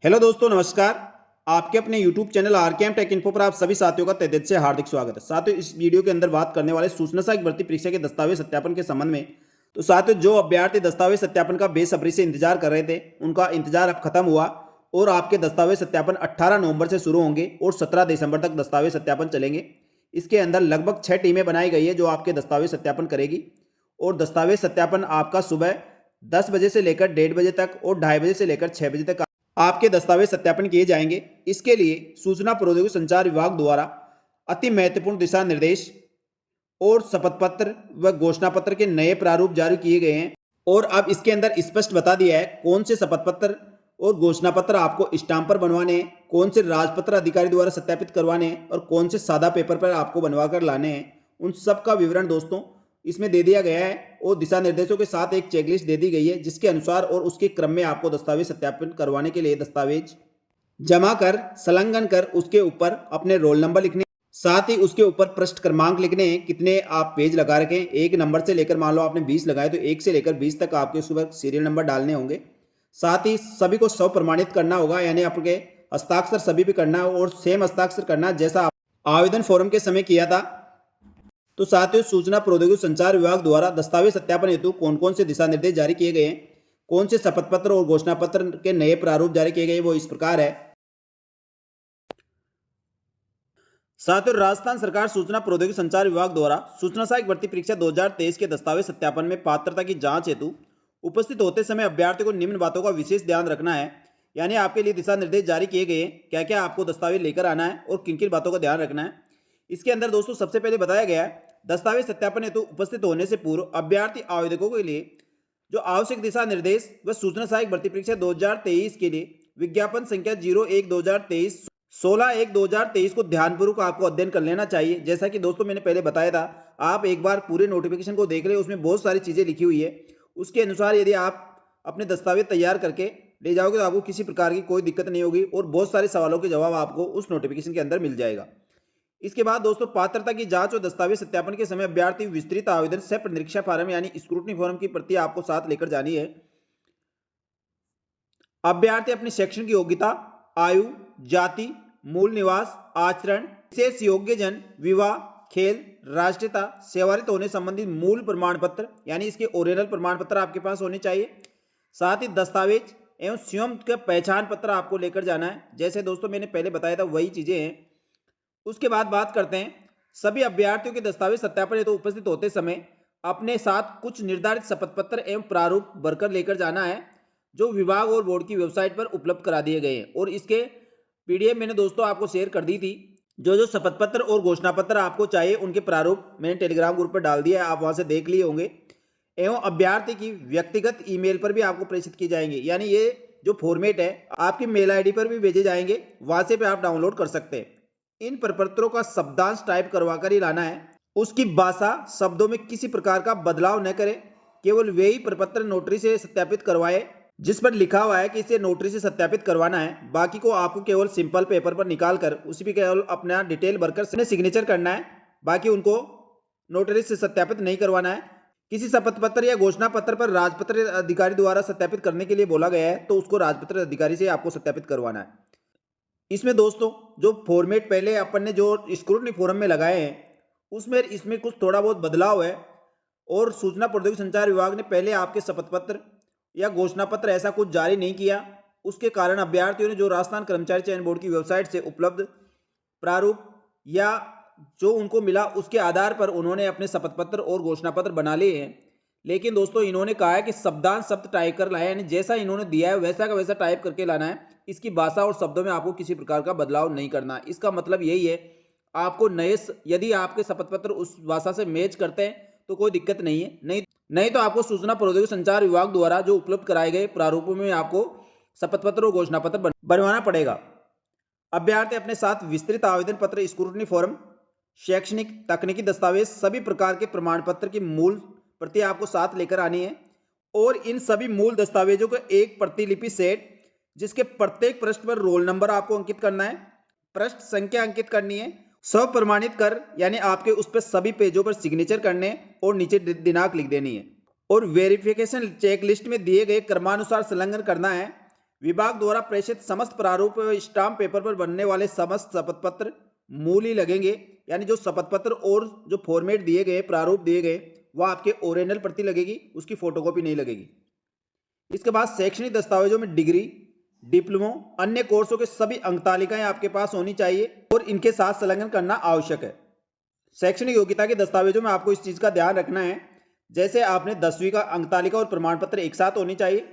Hello दोस्तों, नमस्कार। आपके अपने YouTube channel RKM take info पर आप सभी साथियों का तहे दिल से हार्दिक स्वागत है। साथियों, इस वीडियो के अंदर बात करने वाले सूचना सहायक भर्ती परीक्षा के दस्तावेज सत्यापन के संबंध में। तो साथियों, जो अभ्यर्थी दस्तावेज सत्यापन का बेसब्री से इंतजार कर रहे थे, उनका इंतजार अब खत्म हुआ और आपके दस्तावेज सत्यापन 18 नवंबर से शुरू होंगे और 17 दिसंबर तक दस्तावेज सत्यापन चलेंगे। इसके अंदर लगभग 6 टीमें बनाई गई है जो आपके दस्तावेज सत्यापन करेगी और दस्तावेज सत्यापन आपका सुबह 10 बजे से लेकर 1:30 बजे तक और 2:30 बजे से लेकर 6 बजे तक आपके दस्तावेज सत्यापन किए जाएंगे। इसके लिए सूचना प्रौद्योगिकी संचार विभाग द्वारा अति महत्वपूर्ण दिशा निर्देश और शपथ पत्र व घोषणा पत्र के नए प्रारूप जारी किए गए हैं और अब इसके अंदर स्पष्ट बता दिया है कौन से शपथ पत्र और घोषणा पत्र आपको स्टाम्प पर बनवाने हैं, कौन से राजपत्र अधिकारी द्वारा सत्यापित करवाने हैं और कौन से सादा पेपर पर आपको बनवा कर लाने हैं। उन सब का विवरण दोस्तों इसमें दे दिया गया है और दिशा निर्देशों के साथ एक चेकलिस्ट दे दी गई है जिसके अनुसार और उसके क्रम में आपको दस्तावेज सत्यापन करवाने के लिए दस्तावेज जमा कर संलग्न कर उसके ऊपर अपने रोल नंबर लिखने, साथ ही उसके ऊपर पृष्ठ क्रमांक लिखने हैं। कितने आप पेज लगा रखें, एक नंबर से लेकर मान लो आपने 20 लगाए तो 1 से लेकर 20 तक आपके उसके ऊपर सीरियल नंबर डालने होंगे। साथ ही सभी को स्व प्रमाणित करना होगा, यानी आपके हस्ताक्षर सभी पे करना है और सेम हस्ताक्षर करना जैसा आप आवेदन फॉर्म के समय किया था। तो साथियों, सूचना प्रौद्योगिकी संचार विभाग द्वारा दस्तावेज सत्यापन हेतु कौन कौन से दिशा निर्देश जारी किए गए हैं, कौन से शपथ पत्र और घोषणा पत्र के नए प्रारूप जारी किए गए, वो इस प्रकार है। साथियों, राजस्थान सरकार सूचना प्रौद्योगिकी संचार विभाग द्वारा सूचना सहायक भर्ती परीक्षा 2023 के दस्तावेज सत्यापन में पात्रता की जांच हेतु उपस्थित होते समय अभ्यर्थी को निम्न बातों का विशेष ध्यान रखना है। यानी आपके लिए दिशा निर्देश जारी किए गए हैं, क्या क्या आपको दस्तावेज लेकर आना है और किन किन बातों का ध्यान रखना है। इसके अंदर दोस्तों सबसे पहले बताया गया है, दस्तावेज सत्यापन हेतु उपस्थित होने से पूर्व अभ्यर्थी आवेदकों के लिए जो आवश्यक दिशा निर्देश व सूचना सहायक भर्ती परीक्षा 2023 के लिए विज्ञापन संख्या 01/2023 16/1/2023 को ध्यानपूर्वक आपको अध्ययन कर लेना चाहिए। जैसा कि दोस्तों मैंने पहले बताया था, आप एक बार पूरे नोटिफिकेशन को देख ले, उसमें बहुत सारी चीजें लिखी हुई है। उसके अनुसार यदि आप अपने दस्तावेज तैयार करके ले जाओगे तो आपको किसी प्रकार की कोई दिक्कत नहीं होगी और बहुत सारे सवालों के जवाब आपको उस नोटिफिकेशन के अंदर मिल जाएगा। इसके बाद दोस्तों पात्रता की जांच और दस्तावेज सत्यापन के समय अभ्यर्थी विस्तृत आवेदन से निरीक्षा फार्म यानी स्क्रूटनी फॉर्म की प्रति आपको साथ लेकर जानी है। अभ्यर्थी अपनी शैक्षणिक योग्यता, आयु, जाति, मूल निवास, आचरण, विशेष योग्य जन, विवाह, खेल, राष्ट्रीयता, सेवारत होने संबंधित मूल प्रमाण पत्र यानी इसके ओरिजिनल प्रमाण पत्र आपके पास होने चाहिए। साथ ही दस्तावेज एवं स्वयं का पहचान पत्र आपको लेकर जाना है। जैसे दोस्तों मैंने पहले बताया था वही चीजें हैं। उसके बाद बात करते हैं, सभी अभ्यर्थियों के दस्तावेज सत्यापन हेतु उपस्थित होते समय अपने साथ कुछ निर्धारित शपथ पत्र एवं प्रारूप भरकर लेकर जाना है जो विभाग और बोर्ड की वेबसाइट पर उपलब्ध करा दिए गए हैं और इसके पीडीएफ मैंने दोस्तों आपको शेयर कर दी थी। जो जो शपथ पत्र और घोषणा पत्र आपको चाहिए उनके प्रारूप मैंने टेलीग्राम ग्रुप पर डाल दिया है, आप वहां से देख लिए होंगे। एवं अभ्यर्थी की व्यक्तिगत ईमेल पर भी आपको प्रेषित की जाएंगे, यानी ये जो फॉर्मेट है आपकी मेल आईडी पर भी भेजे जाएंगे, वहां से भी आप डाउनलोड कर सकते हैं। इन प्रपत्रों का शब्दांश टाइप करवा कर ही लाना है। उसकी भाषा शब्दों में किसी प्रकार का बदलाव न करें, केवल वे ही प्रपत्र नोटरी से सत्यापित करवाए जिस पर लिखा हुआ है कि इसे नोटरी से सत्यापित करवाना है। बाकी को आपको केवल सिंपल पेपर पर निकाल कर उसी पे केवल अपना डिटेल भरकर सिग्नेचर करना है, बाकी उनको नोटरी से सत्यापित नहीं करवाना है। किसी शपथ पत्र या घोषणा पत्र पर राजपत्र अधिकारी द्वारा सत्यापित करने के लिए बोला गया है तो उसको राजपत्र अधिकारी से आपको सत्यापित करवाना है। इसमें दोस्तों जो फॉर्मेट पहले अपन ने जो स्क्रूटनी फॉर्म में लगाए हैं उसमें इसमें कुछ थोड़ा बहुत बदलाव है और सूचना प्रौद्योगिकी संचार विभाग ने पहले आपके शपथ पत्र या घोषणा पत्र ऐसा कुछ जारी नहीं किया। उसके कारण अभ्यर्थियों ने जो राजस्थान कर्मचारी चयन बोर्ड की वेबसाइट से उपलब्ध प्रारूप या जो उनको मिला उसके आधार पर उन्होंने अपने शपथ पत्र और घोषणा पत्र बना लिए हैं। लेकिन दोस्तों इन्होंने कहा है कि शब्दांश शब्द टाइप कर लाए, यानी जैसा इन्होंने दिया है वैसा का वैसा टाइप करके लाना है। इसकी भाषा और शब्दों में आपको किसी प्रकार का बदलाव नहीं करना। इसका मतलब यही है, आपको नए यदि आपके शपथ पत्र उस भाषा से मैच करते हैं तो कोई दिक्कत नहीं है, नहीं तो आपको सूचना प्रौद्योगिकी संचार विभाग द्वारा जो उपलब्ध कराए गए प्रारूपों में आपको शपथ पत्र और घोषणा पत्र बनवाना पड़ेगा। अभ्यर्थी अपने साथ विस्तृत आवेदन पत्र, स्क्रूटनी फॉर्म, शैक्षणिक तकनीकी दस्तावेज, सभी प्रकार के प्रमाण पत्र की मूल प्रति आपको साथ लेकर आनी है और इन सभी मूल दस्तावेजों को एक प्रतिलिपि सेट जिसके प्रत्येक पृष्ठ पर रोल नंबर आपको अंकित करना है, पृष्ठ संख्या अंकित करनी है, स्व प्रमाणित कर यानी आपके उस पर सभी पेजों पर सिग्नेचर करने और नीचे दिनांक लिख देनी है और वेरिफिकेशन चेकलिस्ट में दिए गए क्रमानुसार संलग्न करना है। विभाग द्वारा प्रेषित समस्त प्रारूप व स्टाम्प पेपर पर बनने वाले समस्त शपथ पत्र मूल ही लगेंगे, यानी जो शपथ पत्र और जो फॉर्मेट दिए गए, प्रारूप दिए गए, वह आपके ओरिजिनल प्रति लगेगी, उसकी फोटोकॉपी नहीं लगेगी। इसके बाद शैक्षणिक दस्तावेजों में डिग्री, डिप्लोमो, अन्य कोर्सों के सभी अंक तालिकाएं आपके पास होनी चाहिए और इनके साथ संलग्न करना आवश्यक है। शैक्षणिक योग्यता के दस्तावेजों में आपको इस चीज का ध्यान रखना है, जैसे आपने 10वीं का अंक तालिका और प्रमाण पत्र एक साथ होनी चाहिए,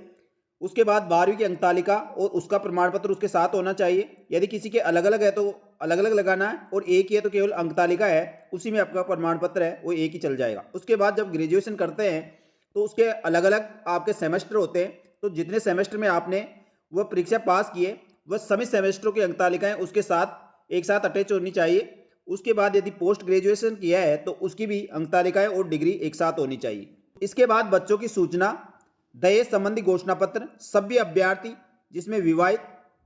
उसके बाद 12वीं की अंक तालिका और उसका प्रमाण पत्र उसके साथ होना चाहिए। यदि किसी के अलग अलग है तो अलग अलग लगाना है, और एक ही है तो केवल अंक तालिका है, उसी में आपका प्रमाण पत्र है वो एक ही चल जाएगा। उसके बाद जब ग्रेजुएशन करते हैं तो उसके अलग अलग आपके सेमेस्टर होते हैं, तो जितने सेमेस्टर में आपने वह परीक्षा पास किए वह सभी सेमेस्टरों की अंक तालिकाएं उसके साथ एक साथ अटैच होनी चाहिए। उसके बाद यदि पोस्ट ग्रेजुएशन किया है तो उसकी भी अंक तालिकाएं और डिग्री एक साथ होनी चाहिए। इसके बाद बच्चों की सूचना, दहेज संबंधी घोषणा पत्र, सभी अभ्यर्थी जिसमें विवाहित,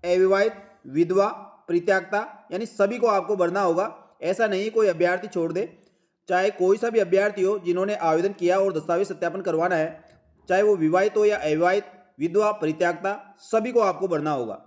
अविवाहित, विधवा, परित्यक्ता, यानी सभी को आपको भरना होगा। ऐसा नहीं कोई अभ्यर्थी छोड़ दे, चाहे कोई सा भी अभ्यर्थी हो जिन्होंने आवेदन किया और दस्तावेज सत्यापन करवाना है, चाहे वो विवाहित हो या अविवाहित, विधवा, परित्यक्ता, सभी को आपको भरना होगा।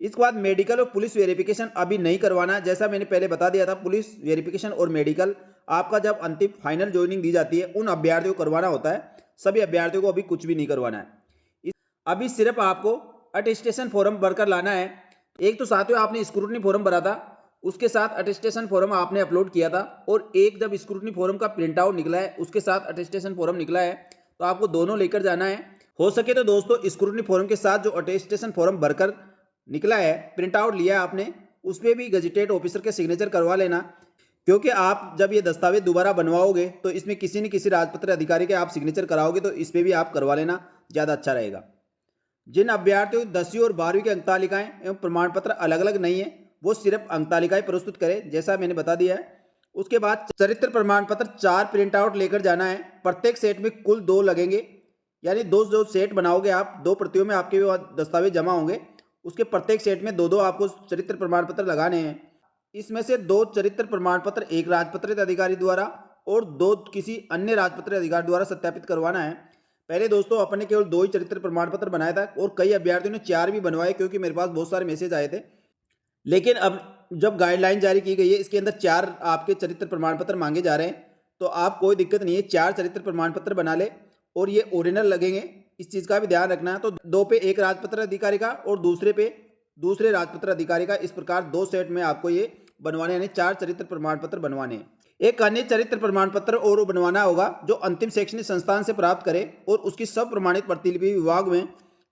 इसके बाद मेडिकल और पुलिस वेरिफिकेशन अभी नहीं करवाना है, जैसा मैंने पहले बता दिया था। पुलिस वेरिफिकेशन और मेडिकल आपका जब अंतिम फाइनल ज्वाइनिंग दी जाती है उन अभ्यर्थियों को करवाना होता है, सभी अभ्यर्थियों को अभी कुछ भी नहीं करवाना है। अभी सिर्फ आपको अटेस्टेशन फॉर्म भरकर लाना है। एक तो साथियों आपने स्क्रूटनी फॉर्म भरा था, उसके साथ अटेस्टेशन फॉर्म आपने अपलोड किया था, और एक जब स्क्रूटनी फॉर्म का प्रिंट आउट निकला है उसके साथ अटेस्टेशन फॉर्म निकला है, तो आपको दोनों लेकर जाना है। हो सके तो दोस्तों स्क्रूटनी फॉर्म के साथ जो अटेस्टेशन फॉर्म भरकर निकला है, प्रिंट आउट लिया है आपने, उस पर भी गजेटेड ऑफिसर के सिग्नेचर करवा लेना, क्योंकि आप जब ये दस्तावेज दोबारा बनवाओगे तो इसमें किसी न किसी राजपत्र अधिकारी के आप सिग्नेचर कराओगे, तो इस पर भी आप करवा लेना, ज़्यादा अच्छा रहेगा। जिन अभ्यर्थियों की 10वीं और 12वीं की अंक तालिकाएं एवं प्रमाण पत्र अलग अलग नहीं है, वो सिर्फ अंक तालिकाएं प्रस्तुत करें, जैसा मैंने बता दिया है। उसके बाद चरित्र प्रमाण पत्र 4 प्रिंट आउट लेकर जाना है। प्रत्येक सेट में कुल 2 लगेंगे, यानी दो सेट बनाओगे आप, 2 प्रतियों में आपके दस्तावेज जमा होंगे, उसके प्रत्येक सेट में 2 आपको चरित्र प्रमाण पत्र लगाने हैं। इसमें से 2 चरित्र प्रमाण पत्र एक राजपत्रित अधिकारी द्वारा और 2 किसी अन्य राजपत्रित अधिकारी द्वारा सत्यापित करवाना है। पहले दोस्तों अपने केवल 2 ही चरित्र प्रमाण पत्र बनाया था, और कई अभ्यर्थियों ने 4 भी बनवाए, क्योंकि मेरे पास बहुत सारे मैसेज आए थे। लेकिन अब जब गाइडलाइन जारी की गई है, इसके अंदर 4 आपके चरित्र प्रमाण पत्र मांगे जा रहे हैं, तो आप कोई दिक्कत नहीं है, 4 चरित्र प्रमाण पत्र बना ले, और ये ओरिजिनल लगेंगे, इस चीज़ का भी ध्यान रखना है। तो 2 पे एक राजपत्र अधिकारी का और दूसरे पे दूसरे राजपत्र अधिकारी का, इस प्रकार 2 सेट में आपको ये बनवाने, यानी 4 चरित्र प्रमाण पत्र बनवाने हैं। एक अन्य चरित्र प्रमाण पत्र और बनवाना होगा जो अंतिम शैक्षणिक संस्थान से प्राप्त करे और उसकी सब प्रमाणित प्रतिलिपि विभाग में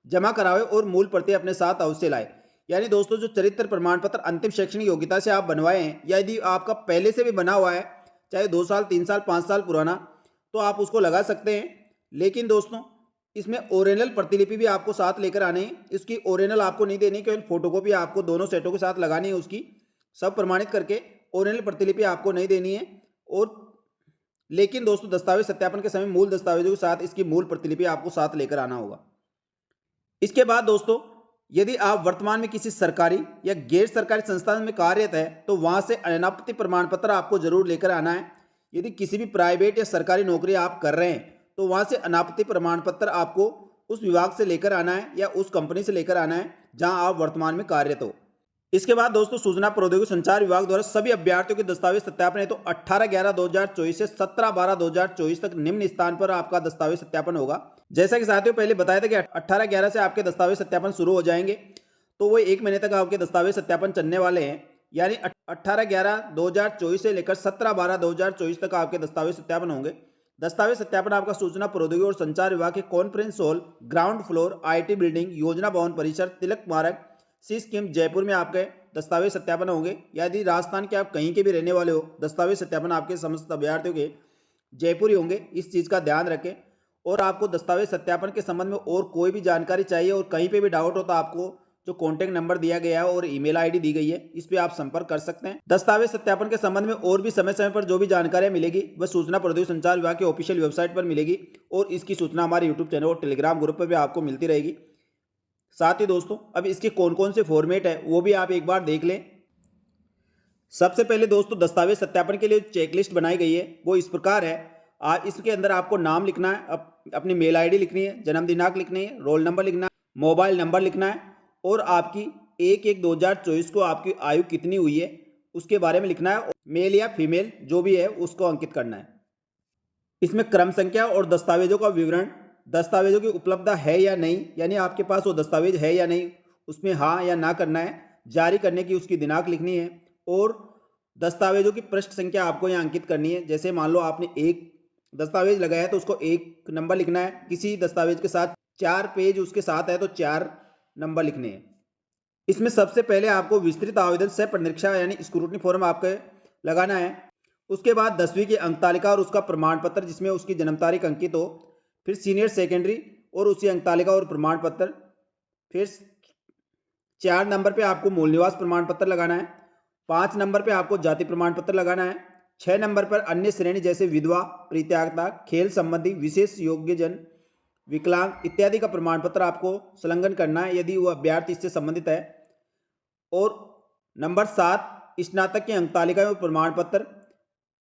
जमा करावे और मूल प्रति अपने साथ अवश्य लाए। यानी दोस्तों जो चरित्र प्रमाण पत्र अंतिम शैक्षणिक योग्यता से आप बनवाए हैं, या यदि आपका पहले से भी बना हुआ है, चाहे 2 साल, 3 साल, 5 साल पुराना, तो आप उसको लगा सकते हैं। लेकिन दोस्तों इसमें ओरिजिनल प्रतिलिपि भी आपको साथ लेकर आने हैं। इसकी ओरिजिनल आपको नहीं देनी, केवल फोटोकॉपी आपको दोनों सेटों के साथ लगानी है, उसकी सब प्रमाणित करके ओरिजिनल प्रतिलिपि आपको नहीं देनी है। और लेकिन दोस्तों दस्तावेज सत्यापन के समय मूल दस्तावेजों के साथ इसकी मूल प्रतिलिपि आपको साथ लेकर आना होगा। इसके बाद दोस्तों यदि आप वर्तमान में किसी सरकारी या गैर सरकारी संस्थान में कार्यरत है, तो वहां से अनापत्ति प्रमाण पत्र आपको जरूर लेकर आना है। यदि किसी भी प्राइवेट या सरकारी नौकरी आप कर रहे हैं, तो वहां से अनापत्ति प्रमाण पत्र आपको उस विभाग से लेकर आना है या उस कंपनी से लेकर आना है जहां आप वर्तमान में कार्यरत हो। इसके बाद दोस्तों सूचना प्रौद्योगिकी संचार विभाग द्वारा सभी अभ्यर्थियों के दस्तावेज सत्यापन है, तो 18/11/2024 से 17/12/2024 तक निम्न स्थान पर आपका दस्तावेज सत्यापन होगा। जैसा कि साथियों पहले बताया था कि 18/11 से आपके दस्तावेज सत्यापन शुरू हो जाएंगे, तो वो 1 महीने तक आपके दस्तावेज सत्यापन चलने वाले हैं। यानी 18/11/2024 से लेकर 17/12/2024 तक आपके दस्तावेज सत्यापन होंगे। दस्तावेज सत्यापन आपका सूचना प्रौद्योगिकी और संचार विभाग के conference hall, ground floor, IT building, योजना भवन परिसर, तिलक मार्ग, सी स्कीम, जयपुर में आपके दस्तावेज सत्यापन होंगे। यदि राजस्थान के आप कहीं के भी रहने वाले हो, दस्तावेज सत्यापन आपके समस्त अभ्यर्थियों के जयपुर ही होंगे, इस चीज़ का ध्यान रखें। और आपको दस्तावेज सत्यापन के संबंध में और कोई भी जानकारी चाहिए और कहीं पे भी डाउट हो, तो आपको जो कॉन्टैक्ट नंबर दिया गया है और ईमेल ID दी गई है, इस पे आप संपर्क कर सकते हैं। दस्तावेज सत्यापन के संबंध में और भी समय समय पर जो भी जानकारी मिलेगी वह सूचना प्रौद्योगिकी संचार विभाग के ऑफिशियल वेबसाइट पर मिलेगी, और इसकी सूचना हमारे यूट्यूब चैनल और टेलीग्राम ग्रुप पर भी आपको मिलती रहेगी। साथ ही दोस्तों अब इसके कौन कौन से फॉर्मेट है वो भी आप एक बार देख लें। सबसे पहले दोस्तों दस्तावेज सत्यापन के लिए चेकलिस्ट बनाई गई है वो इस प्रकार है। इसके अंदर आपको नाम लिखना है, अपनी मेल ID लिखनी है, जन्म दिनांक लिखनी है, रोल नंबर लिखना है, मोबाइल नंबर लिखना है और आपकी 1/1/2024 को आपकी आयु कितनी हुई है उसके बारे में लिखना है। मेल या फीमेल जो भी है उसको अंकित करना है। इसमें क्रम संख्या और दस्तावेजों का विवरण, दस्तावेजों की उपलब्धता है या नहीं, यानी आपके पास वो दस्तावेज है या नहीं, उसमें हाँ या ना करना है। जारी करने की उसकी दिनांक लिखनी है और दस्तावेजों की पृष्ठ संख्या आपको यहाँ अंकित करनी है। जैसे मान लो आपने एक दस्तावेज लगाया है तो उसको 1 नंबर लिखना है। किसी दस्तावेज के साथ 4 पेज उसके साथ है तो 4 नंबर लिखने हैं। इसमें सबसे पहले आपको विस्तृत आवेदन सह परीक्षा यानी स्क्रूटनी फॉर्म आपके लगाना है। उसके बाद 10वीं की अंक तालिका और उसका प्रमाण पत्र जिसमें उसकी जन्म तारीख अंकित हो। फिर सीनियर सेकेंडरी और उसी अंक तालिका और प्रमाण पत्र। फिर 4 नंबर पे आपको मूल निवास प्रमाण पत्र लगाना है। 5 नंबर पे आपको जाति प्रमाण पत्र लगाना है। 6 नंबर पर अन्य श्रेणी जैसे विधवा, परित्यागता, खेल संबंधी, विशेष योग्यजन, विकलांग इत्यादि का प्रमाण पत्र आपको संलग्न करना है यदि वो अभ्यर्थी इससे संबंधित है। और नंबर 7 स्नातक की अंक तालिका और प्रमाण पत्र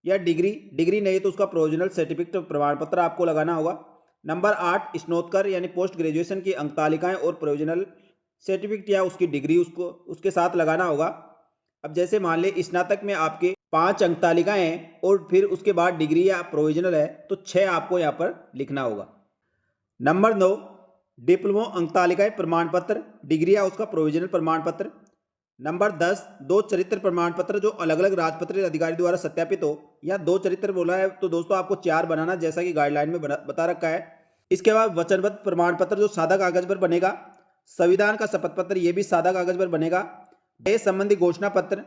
या डिग्री नहीं तो उसका प्रोविजनल सर्टिफिकेट प्रमाण पत्र आपको लगाना होगा। नंबर 8 स्नातक यानी पोस्ट ग्रेजुएशन की अंक तालिकाएं और प्रोविजनल सर्टिफिकेट या उसकी डिग्री उसको उसके साथ लगाना होगा। अब जैसे मान ले स्नातक में आपके 5 अंक तालिकाएं हैं और फिर उसके बाद डिग्री या प्रोविजनल है तो 6 आपको यहाँ पर लिखना होगा। नंबर 9 डिप्लोमा अंक तालिकाएं प्रमाण पत्र, डिग्री या उसका प्रोविजनल प्रमाण पत्र। नंबर 10 2 चरित्र प्रमाण पत्र जो अलग अलग राजपत्रित अधिकारी द्वारा सत्यापित हो। या 2 चरित्र बोला है तो दोस्तों आपको 4 बनाना जैसा कि गाइडलाइन में बता रखा है। इसके बाद वचनबद्ध प्रमाण पत्र जो सादा कागज पर बनेगा। संविधान का शपथ पत्र ये भी सादा कागज पर बनेगा। देश संबंधी घोषणा पत्र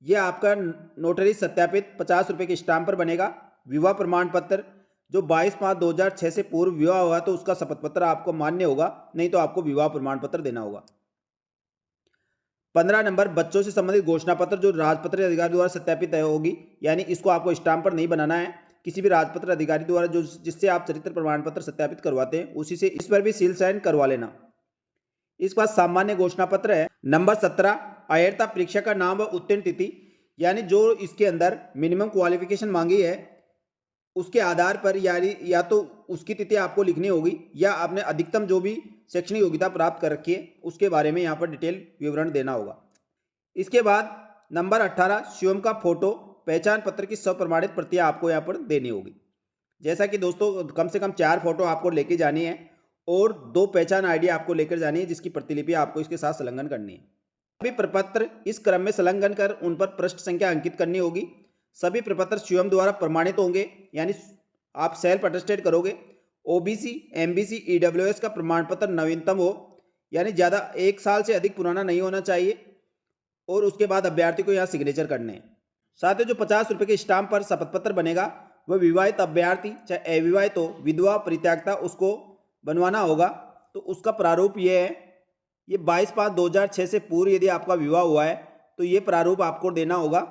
ये आपका नोटरी सत्यापित 50 रुपये के स्टाम्प पर बनेगा। विवाह प्रमाण पत्र जो 22/5/2006 से पूर्व विवाह हुआ तो उसका शपथ पत्र आपको मान्य होगा, नहीं तो आपको विवाह प्रमाण पत्र देना होगा। 15 नंबर बच्चों से संबंधित घोषणा पत्र जो राजपत्रित अधिकारी द्वारा सत्यापित होगी, यानी इसको आपको स्टाम्प पर नहीं बनाना है। किसी भी राजपत्रित अधिकारी द्वारा जो जिससे आप चरित्र प्रमाण पत्र सत्यापित करवाते हैं उसी से इस पर भी सील साइन करवा लेना। इसके बाद सामान्य घोषणा पत्र है। नंबर 17 अयरता परीक्षा का नाम व उत्तीर्ण तिथि, यानी जो इसके अंदर मिनिमम क्वालिफिकेशन मांगी है उसके आधार पर या तो उसकी तिथि आपको लिखनी होगी या आपने अधिकतम जो भी शैक्षणिक योग्यता प्राप्त कर रखी है उसके बारे में यहाँ पर डिटेल विवरण देना होगा। इसके बाद नंबर 18 स्वयं का फोटो, पहचान पत्र की स्वप्रमाणित प्रतियां आपको यहाँ पर देनी होगी। जैसा कि दोस्तों कम से कम 4 फोटो आपको लेके जानी है और 2 पहचान आईडी आपको लेकर जानी है जिसकी प्रतिलिपि आपको इसके साथ संलग्न करनी है। सभी प्रपत्र इस क्रम में संलग्न कर उन पर पृष्ठ संख्या अंकित करनी होगी। सभी प्रपत्र स्वयं द्वारा प्रमाणित होंगे, यानी आप सेल्फ अटेस्टेड करोगे। ओबीसी, एमबीसी, ईडब्ल्यूएस का प्रमाण पत्र नवीनतम हो, यानी ज़्यादा 1 साल से अधिक पुराना नहीं होना चाहिए। और उसके बाद अभ्यर्थी को यहाँ सिग्नेचर करने हैं। साथ ही जो 50 रुपये के स्टाम्प पर शपथ पत्र बनेगा वह विवाहित अभ्यर्थी चाहे अविवाहित हो, विधवा, परित्यागता उसको बनवाना होगा। तो उसका प्रारूप ये है, ये 22/5/2006 से पूर्व यदि आपका विवाह हुआ है तो ये प्रारूप आपको देना होगा।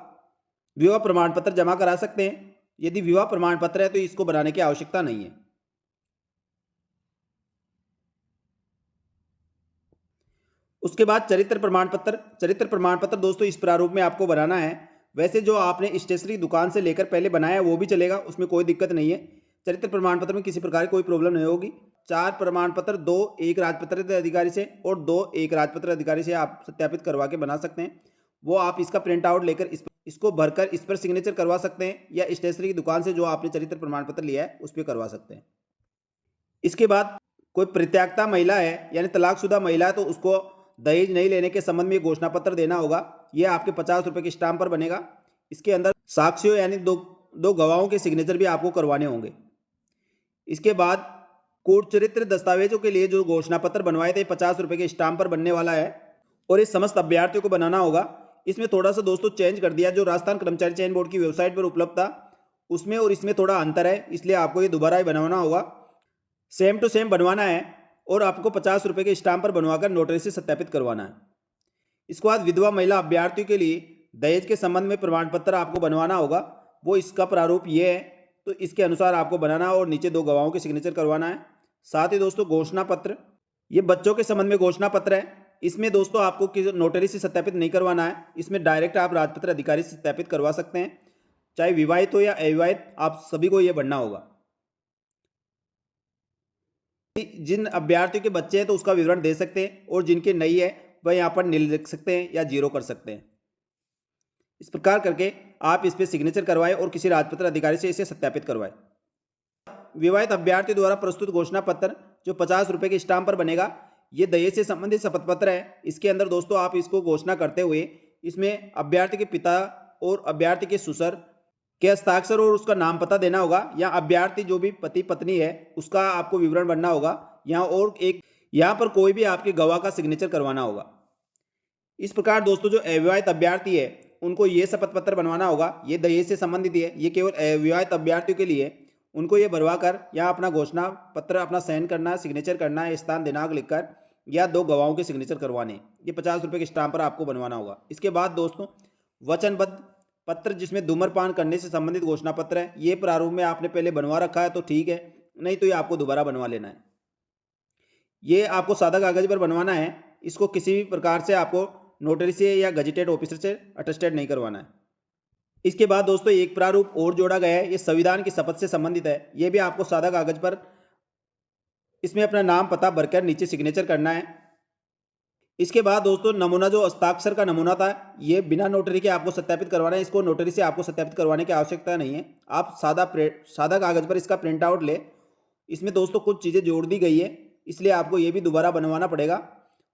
विवाह प्रमाण पत्र जमा करा सकते हैं। यदि विवाह प्रमाण पत्र है तो इसको बनाने की आवश्यकता नहीं है। उसके बाद चरित्र प्रमाण पत्र। चरित्र प्रमाण पत्र दोस्तों इस प्रारूप में आपको बनाना है। वैसे जो आपने स्टेशनरी दुकान से लेकर पहले बनाया है वो भी चलेगा, उसमें कोई दिक्कत नहीं है। चरित्र प्रमाण पत्र में किसी प्रकार की कोई प्रॉब्लम नहीं होगी। 4 प्रमाण पत्र 2 एक राजपत्रित अधिकारी से और 2 एक राजपत्रित अधिकारी से आप सत्यापित करवा के बना सकते हैं। वो आप इसका प्रिंट आउट लेकर इसको भरकर इस पर सिग्नेचर करवा सकते हैं या स्टेशनरी की दुकान से जो आपने चरित्र प्रमाण पत्र लिया है उस पर करवा सकते हैं। इसके बाद कोई परित्यागता महिला है यानी तलाकशुदा महिला है तो उसको दहेज नहीं लेने के संबंध में घोषणा पत्र देना होगा। यह आपके 50 रुपये के स्टाम्प पर बनेगा। इसके अंदर साक्ष्यों यानी दो गवाहों के सिग्नेचर भी आपको करवाने होंगे। इसके बाद कोर्ट चरित्र दस्तावेजों के लिए जो घोषणा पत्र बनवाए थे 50 रुपये के स्टाम्प पर बनने वाला है और इस समस्त अभ्यर्थियों को बनाना होगा। इसमें थोड़ा सा दोस्तों चेंज कर दिया, जो राजस्थान कर्मचारी चयन बोर्ड की वेबसाइट पर उपलब्ध था उसमें और इसमें थोड़ा अंतर है, इसलिए आपको ये दोबारा ही बनवाना होगा। सेम टू सेम बनवाना है और आपको 50 रुपये के स्टाम्प पर बनवाकर नोटरी से सत्यापित करवाना है। इसके बाद विधवा महिला अभ्यर्थियों के लिए दहेज के संबंध में प्रमाण पत्र आपको बनवाना होगा। वो इसका प्रारूप ये है, तो इसके अनुसार आपको बनाना और नीचे 2 गवाहों के सिग्नेचर करवाना है। साथ ही दोस्तों घोषणा पत्र, ये बच्चों के संबंध में घोषणा पत्र है। इसमें दोस्तों आपको नोटरी से सत्यापित नहीं करवाना है, इसमें डायरेक्ट आप राजपत्र अधिकारी से सत्यापित करवा सकते हैं। चाहे विवाहित हो या अविवाहित, आप सभी को ये बनना होगा। जिन अभ्यर्थियों के बच्चे हैं तो उसका विवरण दे सकते हैं, और जिनके नहीं है वह यहाँ पर नील लिख सकते हैं या जीरो कर सकते हैं। इस प्रकार करके आप इस पर सिग्नेचर करवाएं और किसी राजपत्र अधिकारी से इसे सत्यापित करवाएं। विवाहित अभ्यर्थी द्वारा प्रस्तुत घोषणा पत्र जो 50 रुपये के स्टाम्प पर बनेगा, ये दहेज से संबंधित शपथ पत्र है। इसके अंदर दोस्तों आप इसको घोषणा करते हुए इसमें अभ्यर्थी के पिता और अभ्यर्थी के ससुर के हस्ताक्षर और उसका नाम पता देना होगा, या अभ्यर्थी जो भी पति पत्नी है उसका आपको विवरण भरना होगा यहाँ पर कोई भी आपके गवाह का सिग्नेचर करवाना होगा। इस प्रकार दोस्तों जो अविवाहित अभ्यर्थी है उनको ये शपथ पत्र बनवाना होगा। ये दहेज से संबंधित है, ये केवल अविवाहित अभ्यर्थियों के लिए। उनको ये भरवा कर यहाँ अपना घोषणा पत्र अपना साइन करना है, सिग्नेचर करना है, स्थान दिनांक लिखकर, या 2 गवाहों के सिग्नेचर करवाने। ये 50 रुपये के स्टाम्प पर आपको बनवाना होगा। इसके बाद दोस्तों वचनबद्ध पत्र जिसमें धूम्रपान करने से संबंधित घोषणा पत्र है, ये प्रारूप में आपने पहले बनवा रखा है तो ठीक है, नहीं तो ये आपको दोबारा बनवा लेना है। ये आपको सादा कागज पर बनवाना है। इसको किसी भी प्रकार से आपको नोटरी से या गजेटेड ऑफिसर से अटेस्टेड नहीं करवाना है। इसके बाद दोस्तों एक प्रारूप और जोड़ा गया है, ये संविधान की शपथ से संबंधित है। ये भी आपको सादा कागज पर इसमें अपना नाम पता भरकर नीचे सिग्नेचर करना है। इसके बाद दोस्तों नमूना जो हस्ताक्षर का नमूना था, ये बिना नोटरी के आपको सत्यापित करवाना है। इसको नोटरी से आपको सत्यापित करवाने की आवश्यकता नहीं है। आप सादा कागज पर इसका प्रिंट आउट ले। इसमें दोस्तों कुछ चीज़ें जोड़ दी गई है, इसलिए आपको ये भी दोबारा बनवाना पड़ेगा।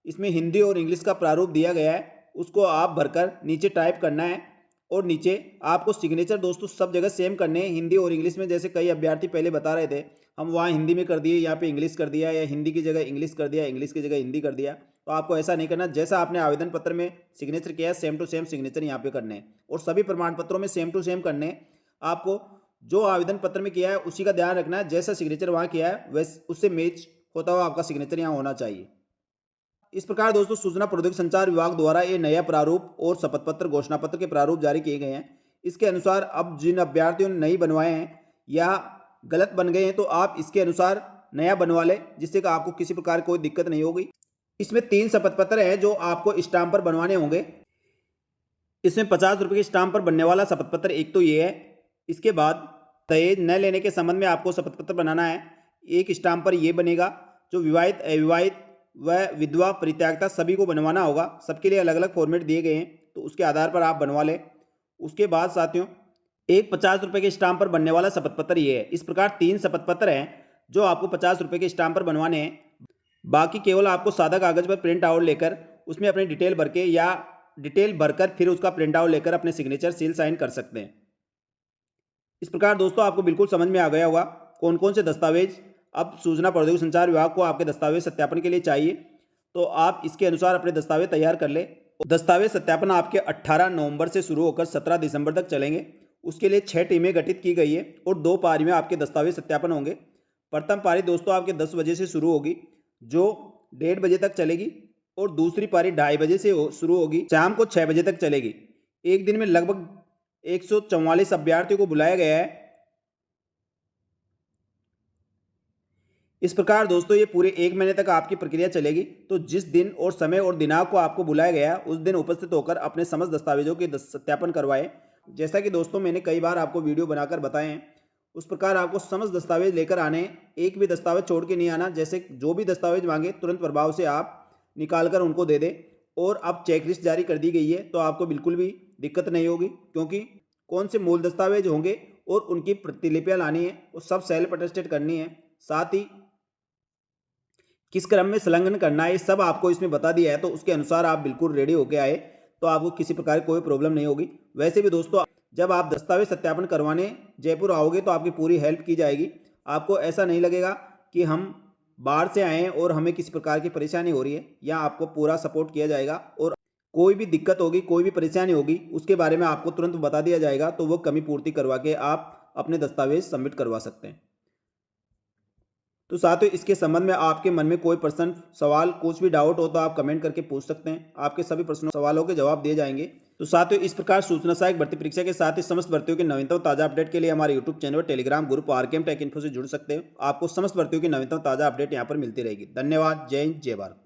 इसमें हिंदी और इंग्लिश का प्रारूप दिया गया है, उसको आप भरकर नीचे टाइप करना है, और नीचे आपको सिग्नेचर दोस्तों सब जगह सेम करने हैं, हिंदी और इंग्लिश में। जैसे कई अभ्यर्थी पहले बता रहे थे हम वहाँ हिंदी में कर दिए, यहाँ पे इंग्लिश कर दिया, या हिंदी की जगह इंग्लिश कर दिया, इंग्लिश की जगह हिंदी कर दिया। तो आपको ऐसा नहीं करना। जैसा आपने आवेदन पत्र में सिग्नेचर किया है सेम टू सेम सिग्नेचर यहाँ पे करने हैं, और सभी प्रमाण पत्रों में सेम टू सेम करने हैं। आपको जो आवेदन पत्र में किया है उसी का ध्यान रखना है। जैसा सिग्नेचर वहाँ किया है वैसे उससे मैच होता हुआ आपका सिग्नेचर यहाँ होना चाहिए। इस प्रकार दोस्तों सूचना प्रौद्योगिकी संचार विभाग द्वारा ये नया प्रारूप और शपथ पत्र घोषणा पत्र के प्रारूप जारी किए गए हैं। इसके अनुसार अब जिन अभ्यर्थियों ने नहीं बनवाए हैं या गलत बन गए हैं तो आप इसके अनुसार नया बनवा लें, जिससे कि आपको किसी प्रकार कोई दिक्कत नहीं होगी। इसमें 3 शपथ पत्र हैं जो आपको स्टाम्प पर बनवाने होंगे। इसमें 50 रुपये के स्टाम्प पर बनने वाला शपथ पत्र एक तो ये है। इसके बाद दहेज न लेने के संबंध में आपको शपथ पत्र बनाना है। एक स्टाम्प पर ये बनेगा। जो विवाहित अविवाहित व विधवा परित्यागता सभी को बनवाना होगा। सबके लिए अलग अलग फॉर्मेट दिए गए हैं, तो उसके आधार पर आप बनवा लें। उसके बाद साथियों एक 50 रुपये के स्टाम्प पर बनने वाला शपथ पत्र ये है। इस प्रकार 3 शपथ पत्र हैं जो आपको 50 रुपये के स्टाम्प पर बनवाने हैं। बाकी केवल आपको सादा कागज पर प्रिंट आउट लेकर उसमें अपनी डिटेल भर के या डिटेल भरकर फिर उसका प्रिंट आउट लेकर अपने सिग्नेचर सील साइन कर सकते हैं। इस प्रकार दोस्तों आपको बिल्कुल समझ में आ गया होगा कौन कौन से दस्तावेज अब सूचना प्रौद्योगिकी संचार विभाग को आपके दस्तावेज सत्यापन के लिए चाहिए। तो आप इसके अनुसार अपने दस्तावेज तैयार कर ले। दस्तावेज सत्यापन आपके 18 नवंबर से शुरू होकर 17 दिसंबर तक चलेंगे। उसके लिए 6 टीमें गठित की गई है और 2 पारी में आपके दस्तावेज सत्यापन होंगे। प्रथम पारी दोस्तों आपके 10 बजे से शुरू होगी जो 1:30 बजे तक चलेगी, और दूसरी पारी 2:30 बजे से शुरू होगी, शाम को 6 बजे तक चलेगी। एक दिन में लगभग 144 अभ्यर्थियों को बुलाया गया है। इस प्रकार दोस्तों ये पूरे 1 महीने तक आपकी प्रक्रिया चलेगी। तो जिस दिन और समय और दिनांक को आपको बुलाया गया है उस दिन उपस्थित होकर अपने समस्त दस्तावेजों के सत्यापन करवाएं। जैसा कि दोस्तों मैंने कई बार आपको वीडियो बनाकर बताए हैं, उस प्रकार आपको समस्त दस्तावेज लेकर आने, एक भी दस्तावेज छोड़ के नहीं आना। जैसे जो भी दस्तावेज मांगे तुरंत प्रभाव से आप निकाल कर उनको दे दें। और अब चेकलिस्ट जारी कर दी गई है तो आपको बिल्कुल भी दिक्कत नहीं होगी, क्योंकि कौन से मूल दस्तावेज होंगे और उनकी प्रतिलिपियाँ लानी है, वो सब सेल्फ अटेस्टेड करनी है। साथ ही किस क्रम में संलग्न करना है ये सब आपको इसमें बता दिया है। तो उसके अनुसार आप बिल्कुल रेडी होके आए तो आपको किसी प्रकार की कोई प्रॉब्लम नहीं होगी। वैसे भी दोस्तों जब आप दस्तावेज सत्यापन करवाने जयपुर आओगे तो आपकी पूरी हेल्प की जाएगी। आपको ऐसा नहीं लगेगा कि हम बाहर से आए हैं और हमें किसी प्रकार की परेशानी हो रही है। यहाँ आपको पूरा सपोर्ट किया जाएगा, और कोई भी दिक्कत होगी, कोई भी परेशानी होगी, उसके बारे में आपको तुरंत बता दिया जाएगा। तो वो कमी पूर्ति करवा के आप अपने दस्तावेज सबमिट करवा सकते हैं। तो साथियों इसके संबंध में आपके मन में कोई प्रश्न, सवाल, कुछ भी डाउट हो तो आप कमेंट करके पूछ सकते हैं। आपके सभी प्रश्नों सवालों के जवाब दिए जाएंगे। तो साथियों इस प्रकार सूचना सहायक भर्ती परीक्षा के साथ ही समस्त भर्तियों के नवीनतम ताजा अपडेट के लिए हमारे यूट्यूब चैनल और Telegram group RKM take info से जुड़ सकते हैं। आपको समस्त भर्तियों की नवीनतम ताजा अपडेट यहाँ पर मिलती रहेगी। धन्यवाद। जय हिंद, जय भारत।